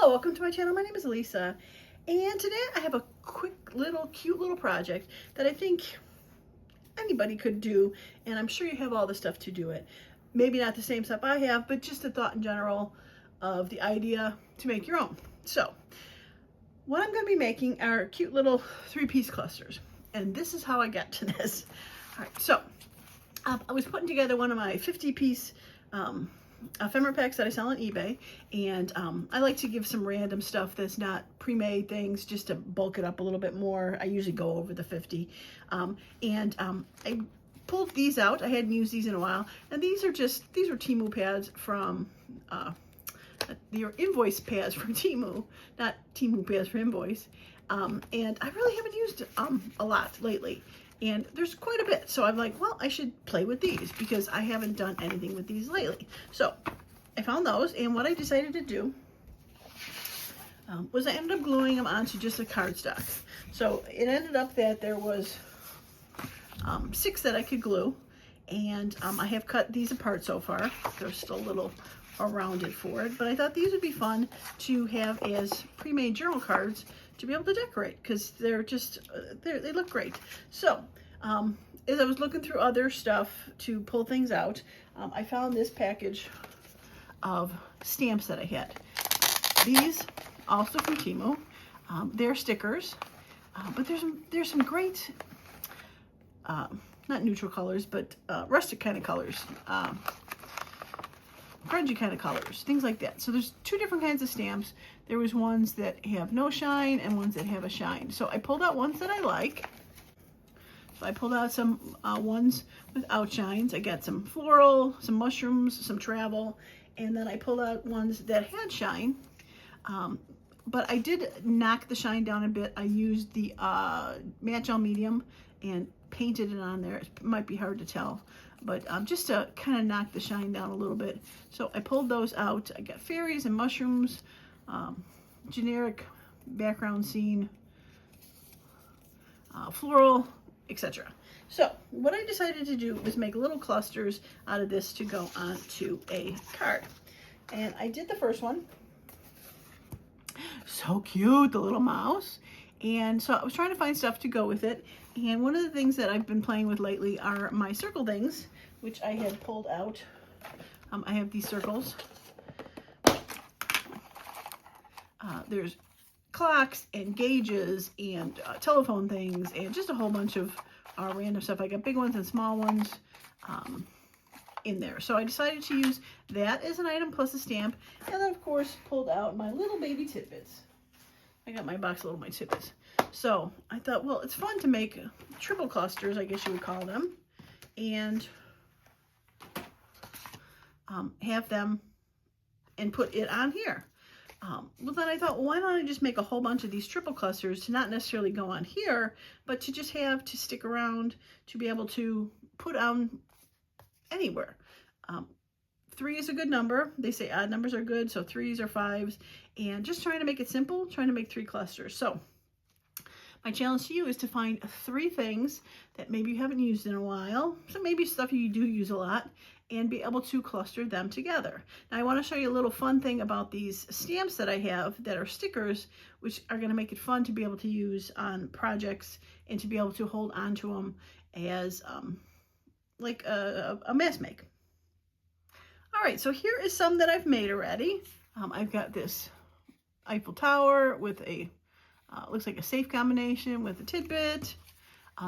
Hello, welcome to my channel. My name is Lisa, and today I have a quick little cute little project that I think anybody could do, and I'm sure you have all the stuff to do it. Maybe not the same stuff I have, but just a thought in general of the idea to make your own. So what I'm going to be making are cute little 3-piece clusters, and this is how I got to this. All right, so I was putting together one of my 50-piece ephemera packs that I sell on eBay, and I like to give some random stuff that's not pre-made things just to bulk it up a little bit more. I usually go over the 50, I pulled these out. I hadn't used these in a while, and these were Temu pads from your invoice pads from Temu, not Temu pads for invoice, and I really haven't used a lot lately. And there's quite a bit. So I'm like, well, I should play with these because I haven't done anything with these lately. So I found those, and what I decided to do was I ended up gluing them onto just a cardstock. So it ended up that there was 6 that I could glue, and I have cut these apart so far. They're still a little rounded for it, but I thought these would be fun to have as pre-made journal cards to be able to decorate because they're just they look great. So as I was looking through other stuff to pull things out, I found this package of stamps that I had. These also from Temu. They're stickers, but there's some great not neutral colors, but rustic kind of colors, grungy kind of colors, things like that. So there's 2 different kinds of stamps. There was ones that have no shine and ones that have a shine. So I pulled out ones that I like. So I pulled out some ones without shines. I got some floral, some mushrooms, some travel, and then I pulled out ones that had shine. But I did knock the shine down a bit. I used the Match All Medium and painted it on there. It might be hard to tell, but just to kind of knock the shine down a little bit. So I pulled those out. I got fairies and mushrooms, generic background scene, floral, etc. So what I decided to do was make little clusters out of this to go onto a card. And I did the first one. So cute, the little mouse. And so I was trying to find stuff to go with it. And one of the things that I've been playing with lately are my circle things, which I had pulled out. I have these circles. There's clocks and gauges and telephone things and just a whole bunch of random stuff. I got big ones and small ones in there. So I decided to use that as an item plus a stamp. And then, of course, pulled out my little baby tidbits. I got my box of little my tidbits. So I thought, well, it's fun to make triple clusters, I guess you would call them, and have them and put it on here. Well, then I thought, well, why don't I just make a whole bunch of these triple clusters to not necessarily go on here, but to just have to stick around to be able to put on anywhere. 3 is a good number. They say odd numbers are good, so 3s or 5s, and just trying to make it simple, trying to make 3 clusters. So my challenge to you is to find 3 things that maybe you haven't used in a while, so maybe stuff you do use a lot, and be able to cluster them together. Now I want to show you a little fun thing about these stamps that I have that are stickers, which are going to make it fun to be able to use on projects and to be able to hold on to them as like a mask make. All right, so here is some that I've made already. I've got this Eiffel Tower with a looks like a safe combination with a tidbit.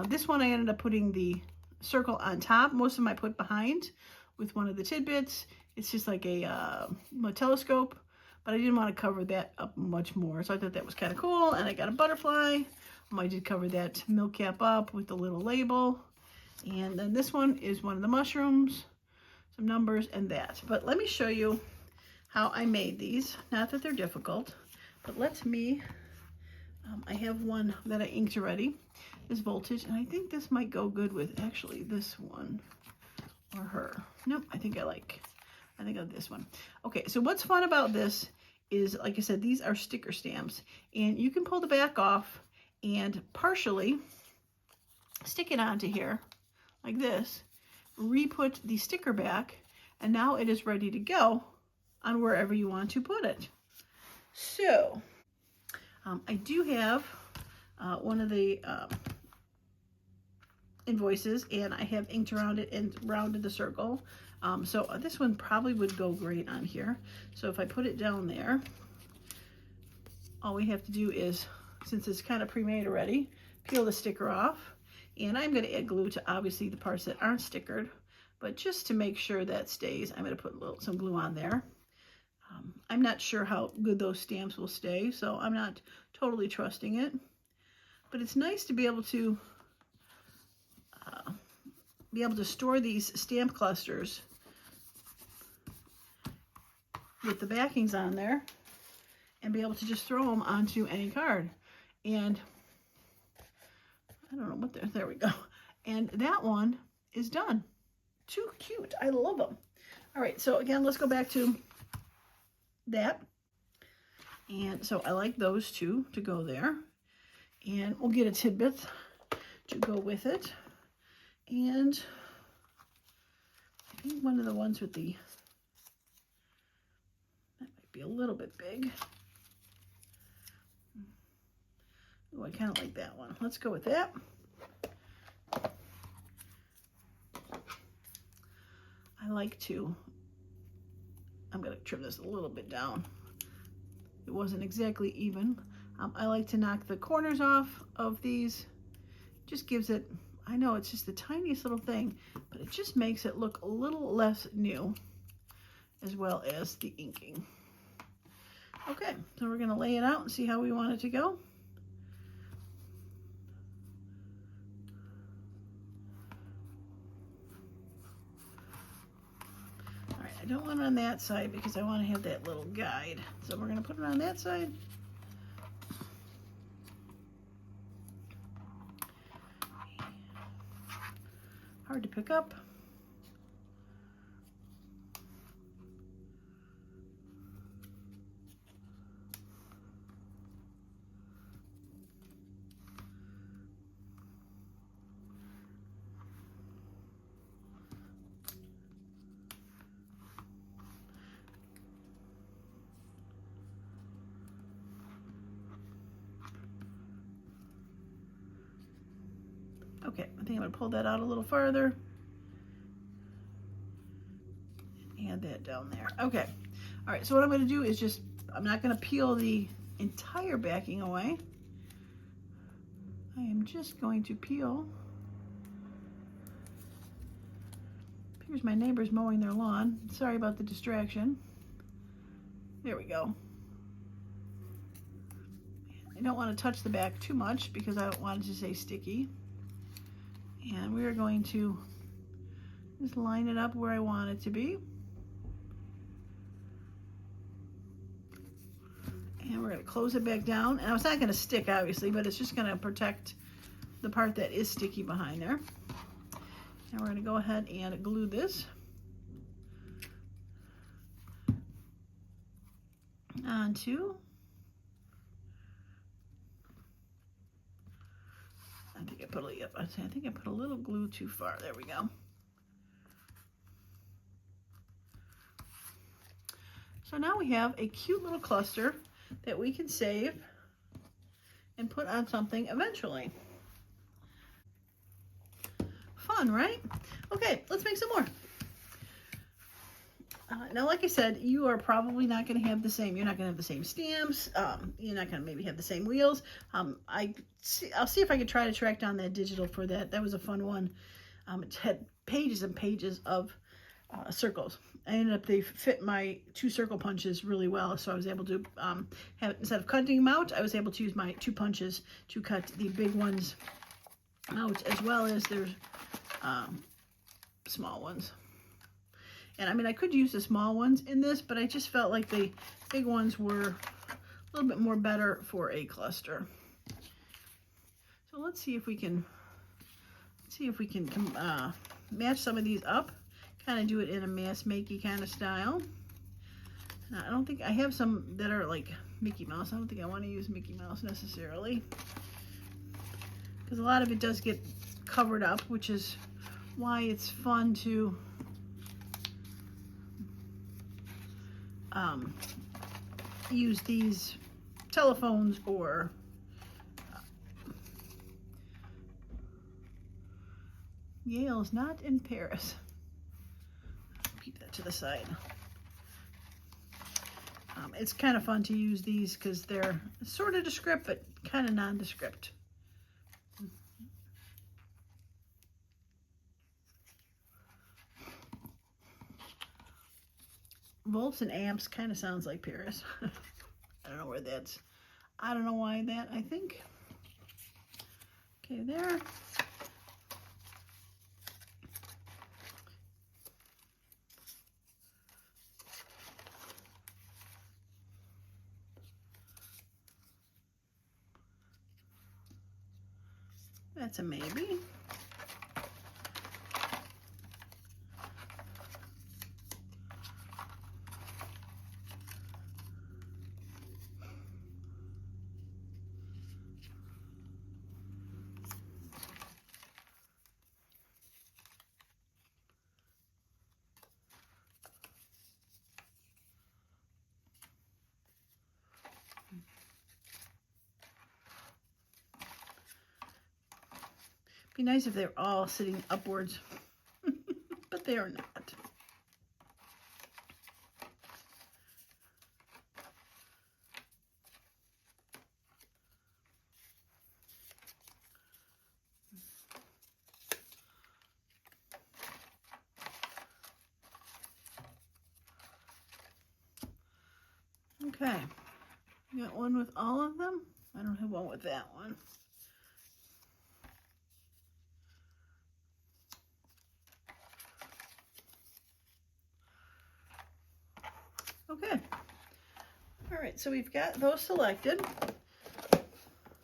This one I ended up putting the circle on top. Most of them I put behind with one of the tidbits. It's just like a telescope, but I didn't want to cover that up much more. So I thought that was kind of cool. And I got a butterfly. I did cover that milk cap up with the little label. And then this one is one of the mushrooms, some numbers and that. But let me show you how I made these. Not that they're difficult, but let me, I have one that I inked already, this voltage, and I think this might go good with actually this one or her. Nope, I think I like this one. Okay, so what's fun about this is, like I said, these are sticker stamps, and you can pull the back off and partially stick it onto here like this, re-put the sticker back, and now it is ready to go on wherever you want to put it. So I do have one of the invoices, and I have inked around it and rounded the circle. So this one probably would go great on here. So if I put it down there, all we have to do is, since it's kind of pre-made already, peel the sticker off. And I'm going to add glue to obviously the parts that aren't stickered, but just to make sure that stays, I'm going to put some glue on there. I'm not sure how good those stamps will stay, so I'm not totally trusting it. But it's nice to be able to store these stamp clusters with the backings on there and be able to just throw them onto any card. And I don't know what there we go. And that one is done. Too cute. I love them. All right, so again, let's go back to that. And so I like those two to go there. And we'll get a tidbit to go with it. And I think one of the ones with the, that might be a little bit big. Oh, I kind of like that one. Let's go with that. I like to, I'm going to trim this a little bit down. It wasn't exactly even. I like to knock the corners off of these. Just gives it, I know it's just the tiniest little thing, but it just makes it look a little less new, as well as the inking. Okay, so we're going to lay it out and see how we want it to go. All right, I don't want it on that side because I want to have that little guide. So we're going to put it on that side. Hard to pick up. Okay, I think I'm going to pull that out a little farther. Add that down there. Okay. All right, so what I'm going to do is just, I'm not going to peel the entire backing away. I am just going to peel. Here's my neighbors mowing their lawn. Sorry about the distraction. There we go. I don't want to touch the back too much because I don't want it to stay sticky. And we are going to just line it up where I want it to be. And we're going to close it back down. And it's not going to stick, obviously, but it's just going to protect the part that is sticky behind there. And we're going to go ahead and glue this onto, I think I put a little glue too far. There we go. So now we have a cute little cluster that we can save and put on something eventually. Fun, right? Okay, let's make some more. Now, like I said, you are probably not going to have the same. You're not going to have the same stamps. You're not going to maybe have the same wheels. I'll see if I can try to track down that digital for that. That was a fun one. It had pages and pages of circles. I ended up, they fit my 2 circle punches really well, so I was able to have, instead of cutting them out, I was able to use my 2 punches to cut the big ones out, as well as their small ones. And I mean, I could use the small ones in this, but I just felt like the big ones were a little bit more better for a cluster. So let's see if we can match some of these up, kind of do it in a mass makey kind of style. I don't think I have some that are like Mickey Mouse. I don't think I want to use Mickey Mouse necessarily, because a lot of it does get covered up, which is why it's fun to use these telephones or Yale's not in Paris. Keep that to the side. It's kind of fun to use these because they're sort of descript, but kind of nondescript. Volts and amps kind of sounds like Paris. I don't know where that's. I don't know why that, I think. Okay, there. That's a maybe. Be nice if they were all sitting upwards, but they are not. Okay, you got one with all of them? I don't have one with that one. Okay. All right, so we've got those selected.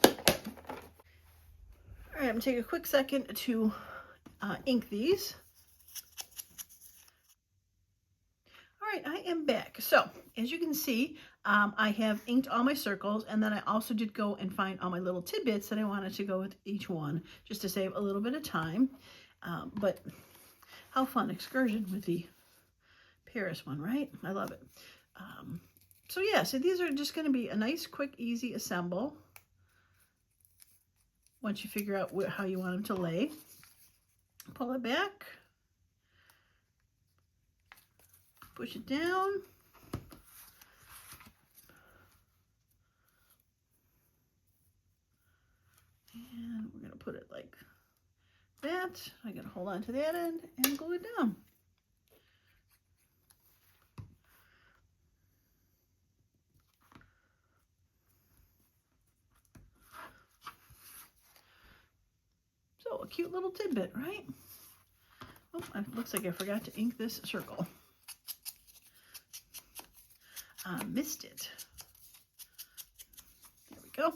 All right, I'm gonna take a quick second to ink these. All right, I am back. So as you can see, I have inked all my circles, and then I also did go and find all my little tidbits that I wanted to go with each one, just to save a little bit of time. But how fun excursion with the Paris one, right? I love it. So yeah, so these are just going to be a nice, quick, easy assemble. Once you figure out how you want them to lay, pull it back, push it down, and we're going to put it like that. I got to hold on to that end and glue it down. So a cute little tidbit, right? Oh, it looks like I forgot to ink this circle. Missed it. There we go.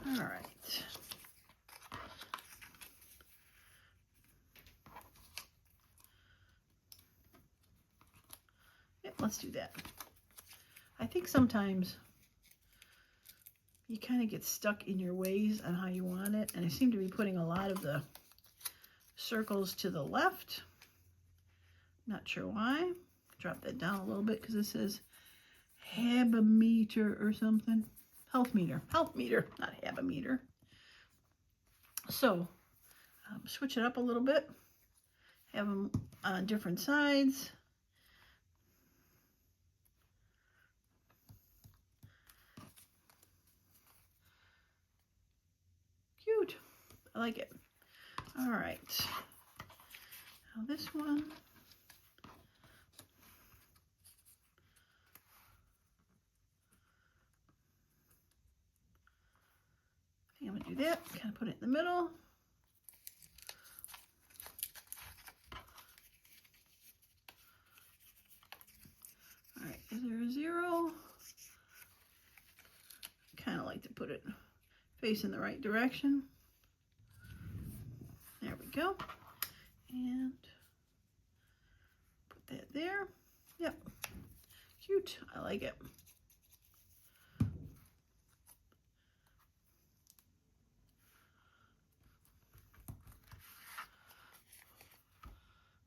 All right. Yep, let's do that. I think sometimes you kind of get stuck in your ways on how you want it, and I seem to be putting a lot of the circles to the left. Not sure why. Drop that down a little bit because this says habometer or something. Health meter, not habometer. So switch it up a little bit. Have them on different sides. Cute. I like it. All right. Now this one. I think I'm going to do that. Kind of put it in the middle. All right. Is there a 0? Kind of like to put it facing the right direction. There we go. And put that there. Yep. Cute. I like it.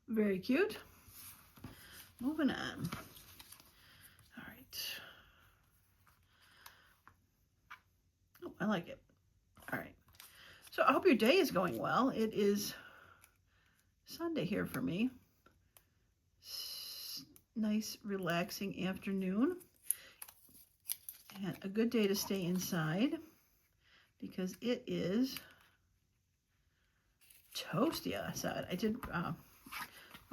Very cute. Moving on. All right. I like it. All right. So I hope your day is going well. It is Sunday here for me. Nice, relaxing afternoon. And a good day to stay inside because it is toasty outside. I did go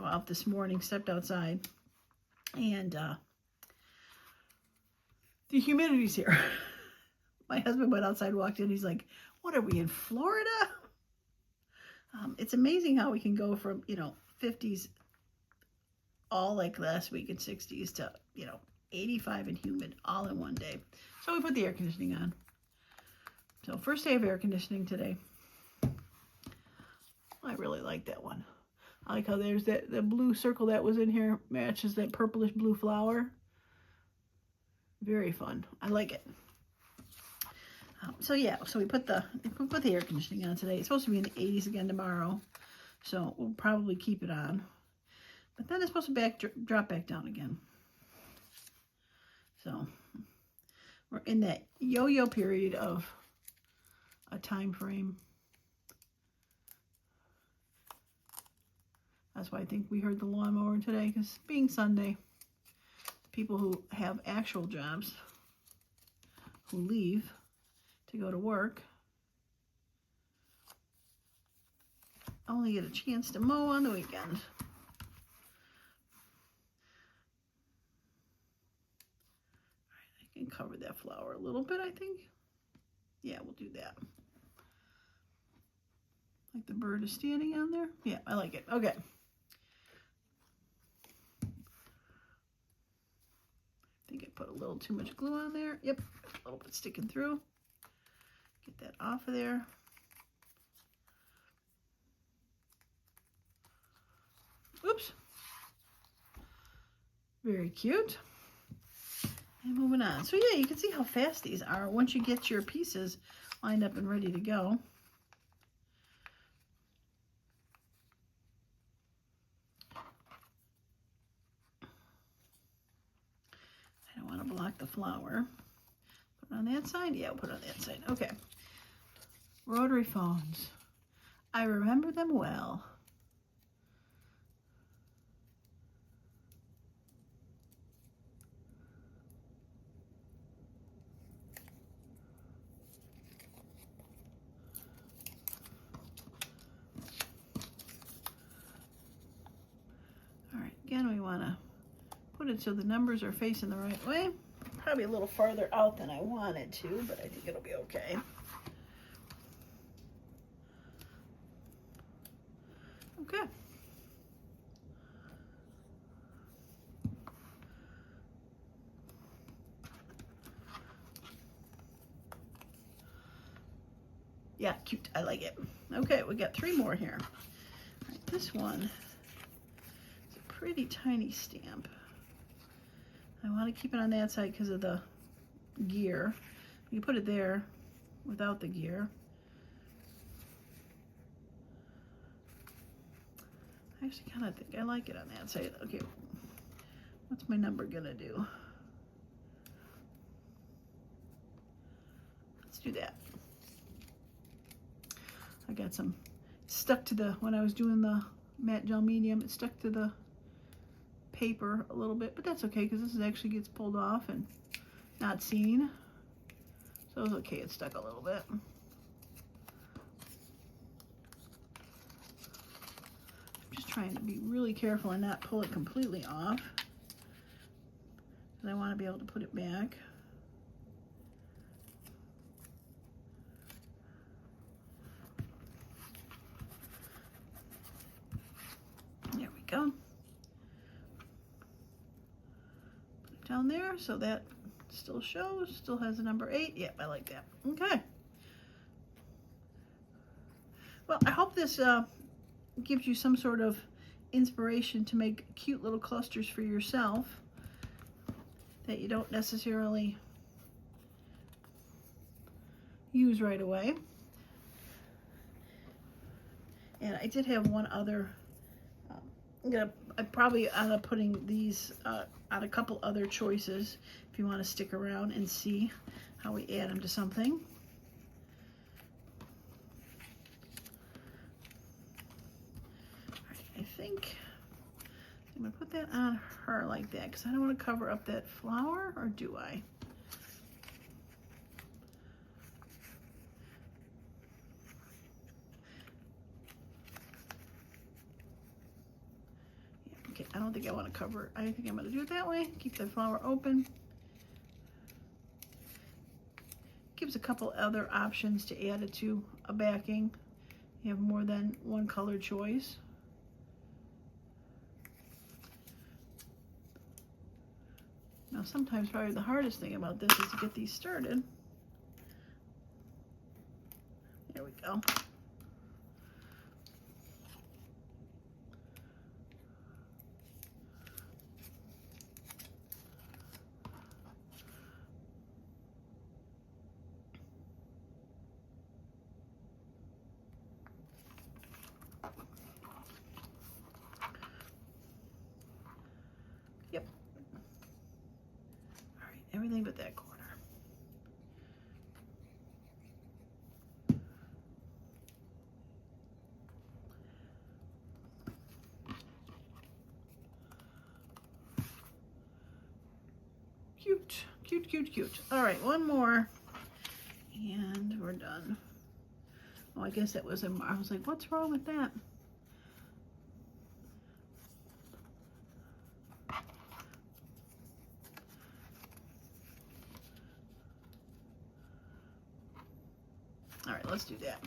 out this morning, stepped outside, and the humidity's here. My husband went outside, walked in, he's like, what are we in Florida? It's amazing how we can go from, 50s all like last week and 60s to, 85 and humid all in one day. So we put the air conditioning on. So first day of air conditioning today. I really like that one. I like how there's the blue circle that was in here matches that purplish blue flower. Very fun. I like it. So we put the air conditioning on today. It's supposed to be in the 80s again tomorrow, so we'll probably keep it on. But then it's supposed to drop back down again. So we're in that yo-yo period of a time frame. That's why I think we heard the lawnmower today, because being Sunday, people who have actual jobs who leave to go to work only get a chance to mow on the weekend. All right, I can cover that flower a little bit, I think. Yeah, we'll do that. Like the bird is standing on there. Yeah, I like it. Okay. I think I put a little too much glue on there. Yep, a little bit sticking through. Get that off of there. Oops. Very cute. And moving on. So yeah, you can see how fast these are once you get your pieces lined up and ready to go. I don't want to block the flower. Put it on that side? Yeah, we'll put it on that side. Okay. Rotary phones. I remember them well. All right, again, we want to put it so the numbers are facing the right way. Probably a little farther out than I wanted to, but I think it'll be okay. Okay. Yeah, cute. I like it. Okay, we got 3 more here. All right, this one is a pretty tiny stamp. I want to keep it on that side because of the gear. You put it there without the gear. I actually kind of think I like it on that side. Okay, what's my number gonna do? Let's do that. I got some stuck to the, when I was doing the matte gel medium, it stuck to the paper a little bit, but that's okay because this actually gets pulled off and not seen. So it's okay, it stuck a little bit. Trying to be really careful and not pull it completely off, because I want to be able to put it back. There we go. Put it down there so that still shows, still has a number 8. Yep, I like that. Okay. Well, I hope this gives you some sort of inspiration to make cute little clusters for yourself that you don't necessarily use right away. And I did have one other, I probably end up putting these on a couple other choices if you want to stick around and see how we add them to something. think I'm going to put that on her like that because I don't want to cover up that flower, or do I? Yeah, okay, I don't think I want to cover it. I think I'm going to do it that way. Keep the flower open. Gives a couple other options to add it to a backing. You have more than one color choice. Now sometimes probably the hardest thing about this is to get these started. There we go. Yep. All right, everything but that corner. Cute, cute, cute, cute. All right, one more, and we're done. Oh, I guess that was I was like, what's wrong with that? All right, let's do that.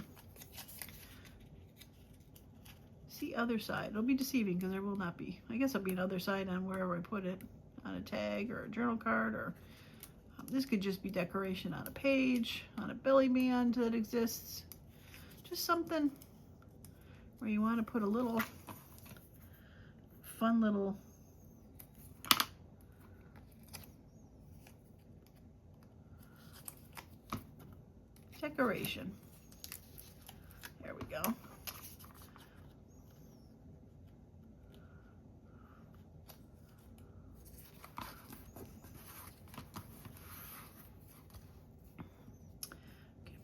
See other side. It'll be deceiving because there will not be. I guess there'll be another side on wherever I put it, on a tag or a journal card, or this could just be decoration on a page, on a belly band that exists. Just something where you want to put a little fun little decoration. There we go. Okay,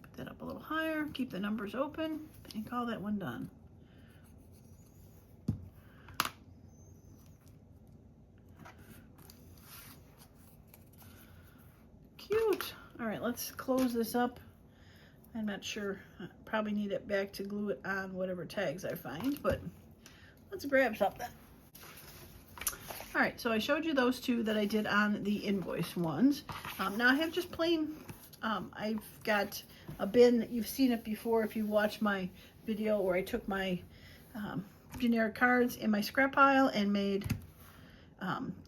put that up a little higher, keep the numbers open, and call that one done. Cute. All right, let's close this up. I'm not sure. I probably need it back to glue it on whatever tags I find, but let's grab something. All right, so I showed you those two that I did on the invoice ones. Now I have just plain, I've got a bin that you've seen it before if you watched my video where I took my generic cards in my scrap pile and made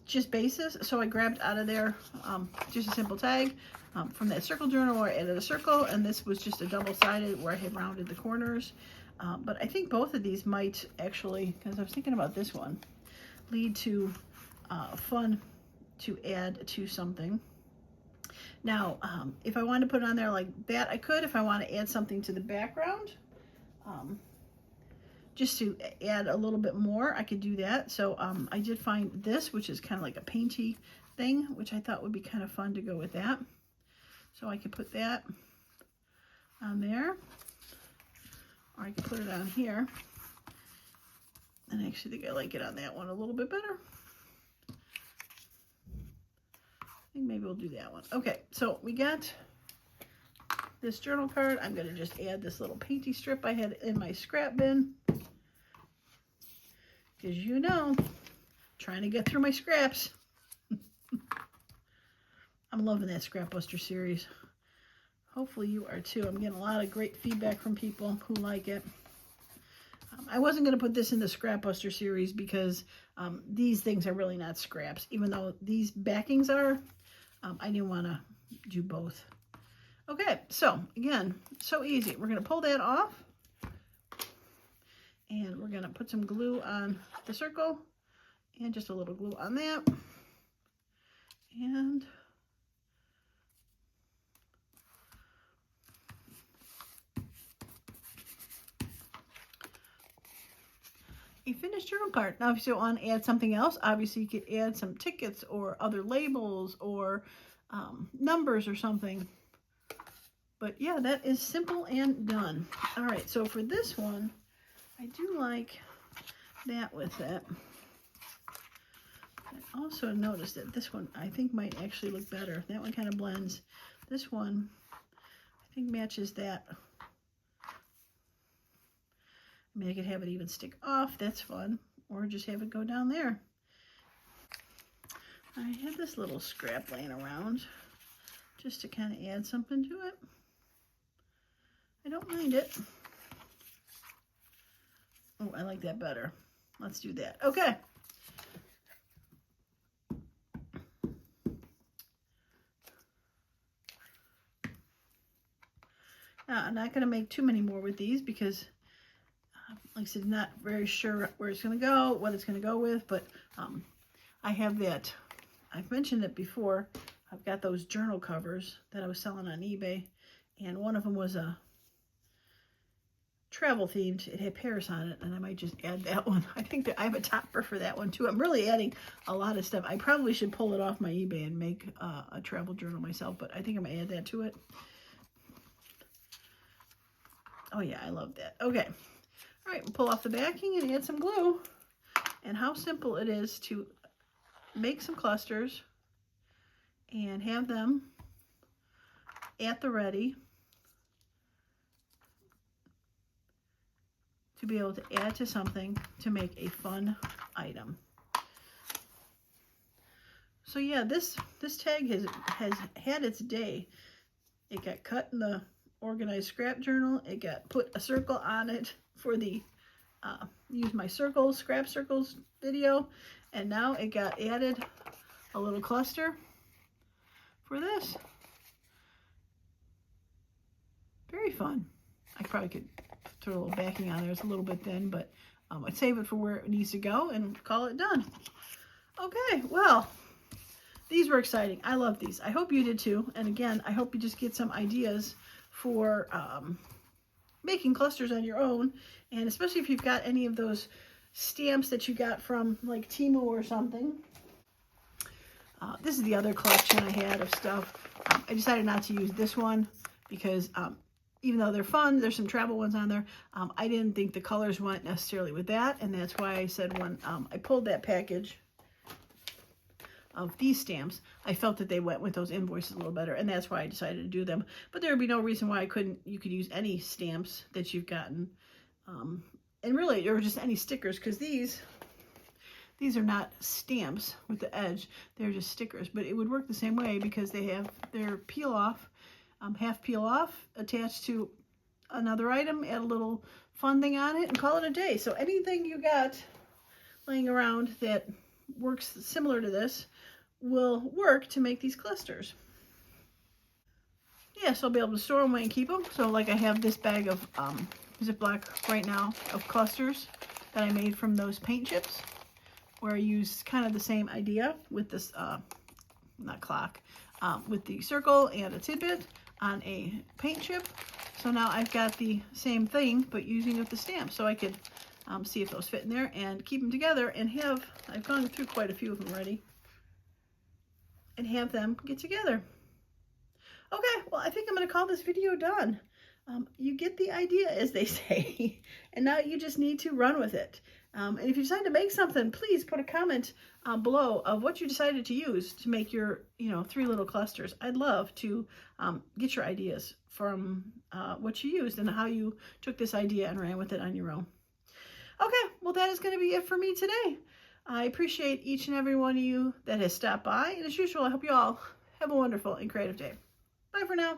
just bases. So I grabbed out of there just a simple tag. From that circle journal where I added a circle, and this was just a double-sided where I had rounded the corners. But I think both of these might actually, because I was thinking about this one, lead to fun to add to something. Now, if I wanted to put it on there like that, I could. If I want to add something to the background, just to add a little bit more, I could do that. So I did find this, which is kind of like a painty thing, which I thought would be kind of fun to go with that. So I could put that on there, or I could put it on here. And I actually think I like it on that one a little bit better. I think maybe we'll do that one. Okay, so we got this journal card. I'm going to just add this little painty strip I had in my scrap bin. Because you know, trying to get through my scraps. I'm loving that Scrap Buster series. Hopefully you are too. I'm getting a lot of great feedback from people who like it. I wasn't going to put this in the Scrap Buster series because these things are really not scraps. Even though these backings are, I didn't want to do both. Okay, so again, so easy. We're going to pull that off. And we're going to put some glue on the circle. And just a little glue on that. And a finished journal card. Now, if you want to add something else, obviously you could add some tickets or other labels or numbers or something. But yeah, that is simple and done. All right, so for this one, I do like that with it. I also noticed that this one I think might actually look better. That one kind of blends. This one I think matches that. I mean, I could have it even stick off. That's fun. Or just have it go down there. I had this little scrap laying around just to kind of add something to it. I don't mind it. Oh, I like that better. Let's do that. Okay. Now, I'm not going to make too many more with these because, like I said, not very sure where it's going to go, what it's going to go with, but I have that. I've mentioned it before. I've got those journal covers that I was selling on eBay, and one of them was a travel themed. It had Paris on it, and I might just add that one. I think that I have a topper for that one too. I'm really adding a lot of stuff. I probably should pull it off my eBay and make a travel journal myself, but I think I'm gonna add that to it. Oh yeah, I love that. Okay, all right, we'll pull off the backing and add some glue. And how simple it is to make some clusters and have them at the ready to be able to add to something to make a fun item. So yeah, this tag has had its day. It got cut in the organized scrap journal. It got put a circle on it for the use my circles, scrap circles video, and now it got added a little cluster for this. Very fun. I probably could throw a little backing on there. It's a little bit thin, but I'd save it for where it needs to go and call it done. Okay, well, these were exciting. I love these. I hope you did too. And again, I hope you just get some ideas for making clusters on your own. And especially if you've got any of those stamps that you got from like Temu or something. This is the other collection I had of stuff. I decided not to use this one because even though they're fun, there's some travel ones on there. I didn't think the colors went necessarily with that, and that's why I said when I pulled that package of these stamps, I felt that they went with those invoices a little better, and that's why I decided to do them. But there would be no reason why you could use any stamps that you've gotten, and really, or just any stickers, because these are not stamps with the edge, they're just stickers, but it would work the same way because they have their peel off, half peel off, attached to another item, add a little fun thing on it, and call it a day. So anything you got laying around that works similar to this will work to make these clusters. Yeah, so I'll be able to store them away and keep them. So like I have this bag of Ziploc right now of clusters that I made from those paint chips, where I use kind of the same idea with this, not clock, with the circle and a tidbit on a paint chip. So now I've got the same thing, but using with the stamp. So I could see if those fit in there and keep them together and have, I've gone through quite a few of them already, and have them get together. Okay, well, I think I'm going to call this video done. You get the idea, as they say, and now you just need to run with it. And if you decide to make something, please put a comment below of what you decided to use to make your, 3 little clusters. I'd love to get your ideas from what you used and how you took this idea and ran with it on your own. Okay, well, that is going to be it for me today. I appreciate each and every one of you that has stopped by. And as usual, I hope you all have a wonderful and creative day. Bye for now.